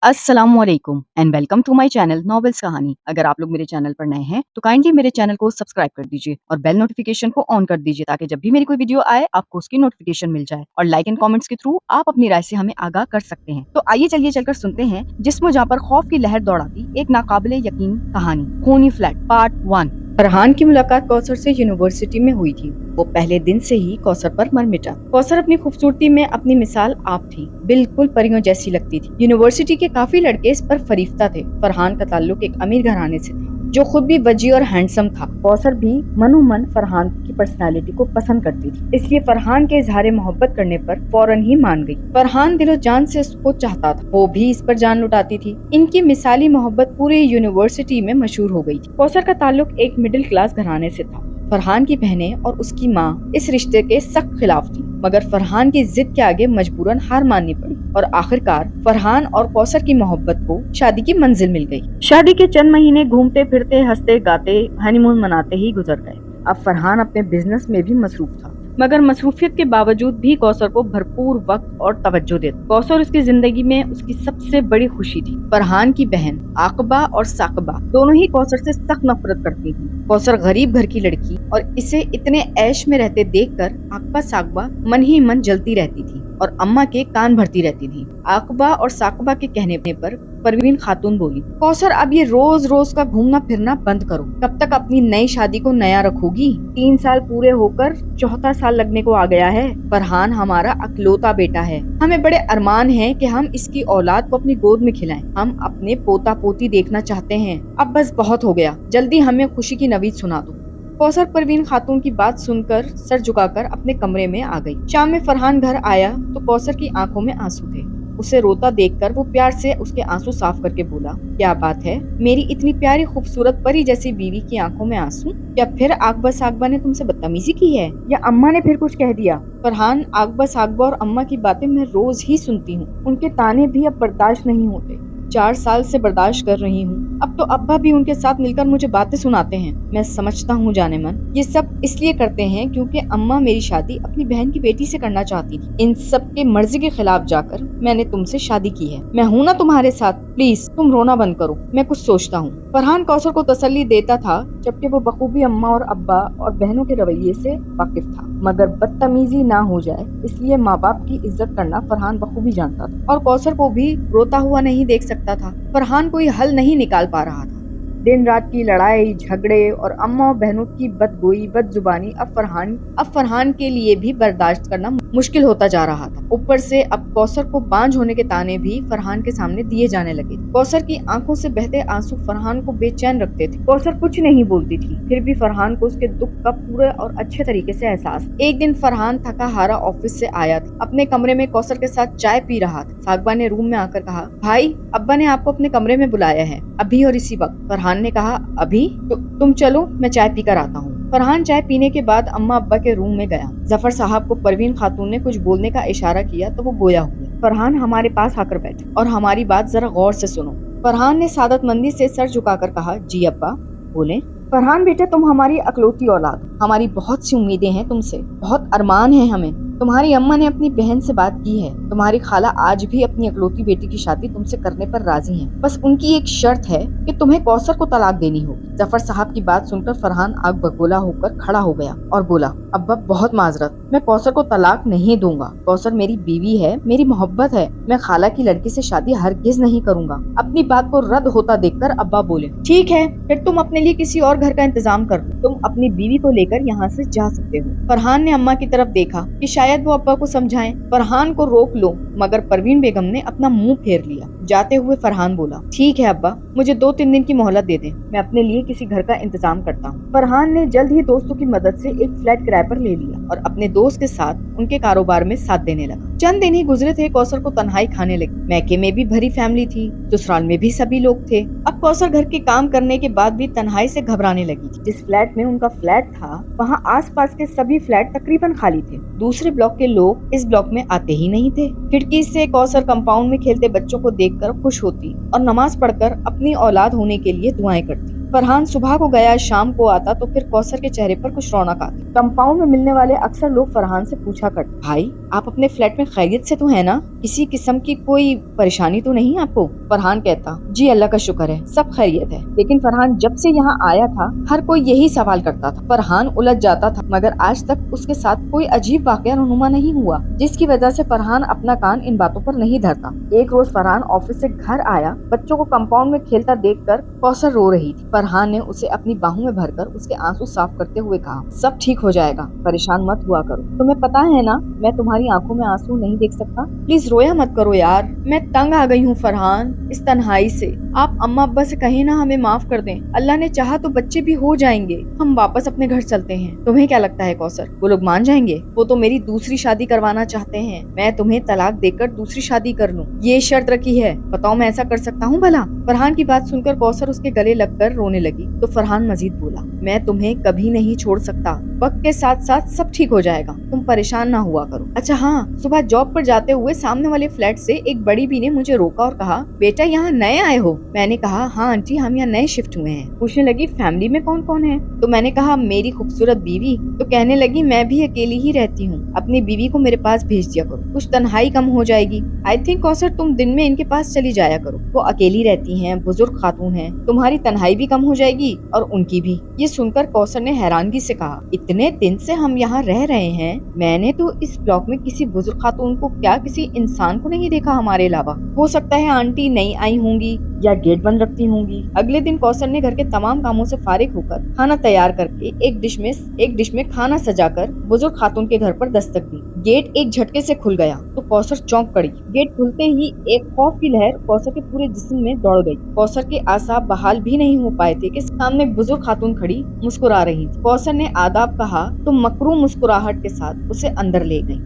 अस्सलामुअलैकुम and welcome to my channel novels कहानी। अगर आप लोग मेरे चैनल पर नए हैं तो काइंडली मेरे चैनल को सब्सक्राइब कर दीजिए और बेल नोटिफिकेशन को ऑन कर दीजिए ताकि जब भी मेरी कोई वीडियो आए आपको उसकी नोटिफिकेशन मिल जाए। और लाइक एंड कमेंट्स के थ्रू आप अपनी राय से हमें आगाह कर सकते हैं। तो आइए चलिए चलकर सुनते हैं जिस्म जहाँ पर खौफ की लहर दौड़ाती एक नाकाबिले यकीन कहानी, खूनी फ्लैट पार्ट 1। फरहान की मुलाकात कौसर से यूनिवर्सिटी में हुई थी। वो पहले दिन से ही कौसर पर मर मिटा। कौसर अपनी खूबसूरती में अपनी मिसाल आप थी, बिल्कुल परियों जैसी लगती थी। यूनिवर्सिटी के काफी लड़के इस पर फरीफ्ता थे। फरहान का ताल्लुक एक अमीर घराने से था जो खुद भी वजी और हैंडसम था। कौसर भी मनोमन फरहान की पर्सनालिटी को पसंद करती थी, इसलिए फरहान के इजहार मोहब्बत करने पर फौरन ही मान गई। फरहान दिलो जान से उसको चाहता था, वो भी इस पर जान लुटाती थी। इनकी मिसाली मोहब्बत पूरी यूनिवर्सिटी में मशहूर हो गई थी। कौसर का ताल्लुक एक मिडिल क्लास घराने से था। फरहान की बहनें और उसकी माँ इस रिश्ते के सख्त खिलाफ थी, मगर फरहान की जिद के आगे मजबूरन हार माननी पड़ी और आखिरकार फरहान और कौसर की मोहब्बत को शादी की मंजिल मिल गई। शादी के चंद महीने घूमते फिरते हंसते गाते हनीमून मनाते ही गुजर गए। अब फरहान अपने बिजनेस में भी मसरूफ था, मगर मसरूफियत के बावजूद भी कौसर को भरपूर वक्त और तवज्जो देता। कौसर उसकी जिंदगी में उसकी सबसे बड़ी खुशी थी। फरहान की बहन आकबा और साकबा दोनों ही कौसर से सख्त नफरत करती थी। कौसर गरीब घर की लड़की और इसे इतने ऐश में रहते देखकर आकबा साकबा मन ही मन जलती रहती थी और अम्मा के कान भरती रहती थी। आकबा और साकबा के कहने पर परवीन खातून बोली, कौसर अब ये रोज रोज का घूमना फिरना बंद करो। कब तक अपनी नई शादी को नया रखोगी? 3 साल पूरे होकर चौथा साल लगने को आ गया है। फरहान हमारा अकलौता बेटा है। हमें बड़े अरमान हैं कि हम इसकी औलाद को अपनी गोद में खिलाएं। हम अपने पोता पोती देखना चाहते हैं। अब बस बहुत हो गया, जल्दी हमें खुशी की नवीद सुना दो। कौसर परवीन खातून की बात सुनकर सर झुकाकर अपने कमरे में आ गई। शाम में फरहान घर आया तो कौसर की आंखों में आंसू थे। उसे रोता देखकर वो प्यार से उसके आंसू साफ करके बोला, क्या बात है, मेरी इतनी प्यारी खूबसूरत परी जैसी बीवी की आंखों में आंसू? क्या फिर आकबा साकबा ने तुमसे बदतमीजी की है या अम्मा ने फिर कुछ कह दिया? फरहान, आकबा साकबा और अम्मा की बातें मैं रोज ही सुनती हूँ। उनके ताने भी अब बर्दाश्त नहीं होते। 4 साल से बर्दाश्त कर रही हूँ। अब तो अब्बा भी उनके साथ मिलकर मुझे बातें सुनाते हैं। मैं समझता हूँ जाने मन ये सब इसलिए करते हैं क्योंकि अम्मा मेरी शादी अपनी बहन की बेटी से करना चाहती थी। इन सब के मर्जी के खिलाफ जाकर मैंने तुमसे शादी की है। मैं हूँ ना तुम्हारे साथ, प्लीज तुम रोना बंद करो, मैं कुछ सोचता हूँ। फरहान कौसर को तसल्ली देता था जबकि वो बखूबी अम्मा और अब्बा और बहनों के रवैये से वाकिफ था, मगर बदतमीजी ना हो जाए इसलिए माँ बाप की इज्जत करना फरहान बखूबी जानता था और कौसर को भी रोता हुआ नहीं देख सकता था। फरहान कोई हल नहीं निकाल पा रहा था। दिन रात की लड़ाई झगड़े और अम्मा और बहनों की बदगोई बदजुबानी अब फरहान के लिए भी बर्दाश्त करना मुश्किल होता जा रहा था। ऊपर से अब कौसर को बांझ होने के ताने भी फरहान के सामने दिए जाने लगे। कौसर की आंखों से बहते आंसू फरहान को बेचैन रखते थे। कौसर कुछ नहीं बोलती थी, फिर भी फरहान को उसके दुख का पूरे और अच्छे तरीके से एहसास। एक दिन फरहान थका हारा ऑफिस से आया था। अपने कमरे में कौसर के साथ चाय पी रहा था। साकबा ने रूम में आकर कहा, भाई अब्बा ने आपको अपने कमरे में बुलाया है, अभी और इसी वक्त। फरहान ने कहा, अभी? तो तुम चलो, मैं चाय पीकर आता हूँ। फरहान चाय पीने के बाद अम्मा अब्बा के रूम में गया। जफर साहब को परवीन खातून ने कुछ बोलने का इशारा किया तो वो गोया हुए। फरहान हमारे पास आकर बैठे और हमारी बात जरा गौर से सुनो। फरहान ने सादतमंदी से सर झुकाकर कहा, जी अब्बा बोले। फरहान बेटा, तुम हमारी अकलौती औलाद, हमारी बहुत सी उम्मीदें हैं तुमसे, बहुत अरमान है हमें। तुम्हारी अम्मा ने अपनी बहन से बात की है। तुम्हारी खाला आज भी अपनी अकलौती बेटी की शादी तुमसे करने पर राजी हैं। बस उनकी एक शर्त है कि तुम्हें कौसर को तलाक देनी होगी। जफर साहब की बात सुनकर फरहान आग बगोला होकर खड़ा हो गया और बोला, अब्बा बहुत माजरत, मैं कौसर को तलाक नहीं दूंगा। कौसर मेरी बीवी है, मेरी मोहब्बत है। मैं खाला की लड़की से शादी हरगिज नहीं करूंगा। अपनी बात को रद्द होता देखकर अब्बा बोले, ठीक है, फिर तुम अपने लिए किसी और घर का इंतजाम कर लो। तुम अपनी बीवी को लेकर यहाँ से जा सकते हो। फरहान ने अम्मा की तरफ देखा कि शायद वो अब्बा को समझाएं। फरहान को रोक लो, मगर परवीन बेगम ने अपना मुंह फेर लिया। जाते हुए फरहान बोला, ठीक है अब्बा, मुझे 2-3 दिन की मोहलत दे दें, मैं अपने लिए किसी घर का इंतजाम करता हूँ। फरहान ने जल्द ही दोस्तों की मदद से एक फ्लैट किराए पर ले लिया और अपने दोस्त के साथ उनके कारोबार में साथ देने लगा। चंद दिन ही गुजरे थे, कौसर को तन्हाई खाने लगी। मैके में भी भरी फैमिली थी, ससुराल में भी सभी लोग थे। अब कौसर घर के काम करने के बाद भी तन्हाई से घबराने लगी थी। जिस फ्लैट में उनका फ्लैट था वहाँ आसपास के सभी फ्लैट तकरीबन खाली थे। दूसरे ब्लॉक के लोग इस ब्लॉक में आते ही नहीं थे। खिड़की से कौसर कंपाउंड में खेलते बच्चों को देखकर खुश होती और नमाज पढ़कर अपनी औलाद होने के लिए दुआएं करती। फरहान सुबह को गया, शाम को आता तो फिर कौसर के चेहरे पर कुछ रौनक आती। कंपाउंड में मिलने वाले अक्सर लोग फरहान से पूछा करते, भाई आप अपने फ्लैट में खैरियत से तो है ना, किसी किस्म की कोई परेशानी तो नहीं आपको? फरहान कहता, जी अल्लाह का शुक्र है, सब खैरियत है। लेकिन फरहान जब से यहाँ आया था हर कोई यही सवाल करता था। फरहान उलझ जाता था, मगर आज तक उसके साथ कोई अजीब वाकया रहनुमा नहीं हुआ जिसकी वजह से फरहान अपना कान इन बातों पर नहीं धरता। एक रोज फरहान ऑफिस से घर आया, बच्चों को कंपाउंड में खेलता देखकर कौसर रो रही थी। फरहान ने उसे अपनी बाहों में भरकर उसके आंसू साफ करते हुए कहा, सब ठीक हो जाएगा, परेशान मत हुआ करो। तुम्हें पता है ना मैं तुम्हारी आंखों में आंसू नहीं देख सकता, प्लीज रोया मत करो यार। मैं तंग आ गई हूँ फरहान इस तन्हाई से। आप अम्मा अब्बा से कहीं ना हमें माफ कर दें, अल्लाह ने चाहा तो बच्चे भी हो जाएंगे, हम वापस अपने घर चलते हैं। तुम्हें क्या लगता है कौसर, वो लोग मान जाएंगे? वो तो मेरी दूसरी शादी करवाना चाहते हैं, मैं तुम्हें तलाक देकर दूसरी शादी कर लूं, ये शर्त रखी है। बताओ मैं ऐसा कर सकता हूँ भला? फरहान की बात सुनकर कौसर उसके गले लगकर रोने लगी तो फरहान मजीद बोला, मैं तुम्हें कभी नहीं छोड़ सकता, वक्त के साथ साथ सब ठीक हो जाएगा, तुम परेशान ना हुआ करो। अच्छा हाँ, सुबह जॉब पर जाते हुए सामने वाले फ्लैट से एक बड़ी बी ने मुझे रोका और कहा, बेटा यहाँ नए आए हो? मैंने कहा, हाँ आंटी हम यहाँ नए शिफ्ट हुए हैं। पूछने लगी, फैमिली में कौन कौन है? तो मैंने कहा, मेरी खूबसूरत बीवी। तो कहने लगी, मैं भी अकेली ही रहती हूँ, अपनी बीवी को मेरे पास भेज दिया करो, कुछ तन्हाई कम हो जाएगी। आई थिंक कौसर तुम दिन में इनके पास चली जाया करो, वो अकेली रहती हैं, बुजुर्ग खातून हैं, तुम्हारी तन्हाई भी कम हो जाएगी और उनकी भी। ये सुनकर कौसर ने हैरानगी से कहा, इतने दिन से हम यहाँ रह रहे हैं, मैंने तो इस ब्लॉक में किसी बुजुर्ग खातून को क्या किसी इंसान को नहीं देखा हमारे अलावा। हो सकता है आंटी नई आई होंगी या गेट बंद रखती होंगी। अगले दिन कौसर ने घर के तमाम कामों से फारिग होकर खाना तैयार करके एक डिश में खाना सजाकर बुजुर्ग खातून के घर पर दस्तक दी। गेट एक झटके से खुल गया तो कौसर चौंक पड़ी। गेट खुलते ही एक खौफ की लहर कौसर के पूरे जिस्म में दौड़ गई। कौसर के आसाब बहाल भी नहीं हो पाए थे कि सामने बुजुर्ग खातून खड़ी मुस्कुरा रही थी। कौसर ने आदाब कहा तो मकरू मुस्कुराहट के साथ उसे अंदर ले गई।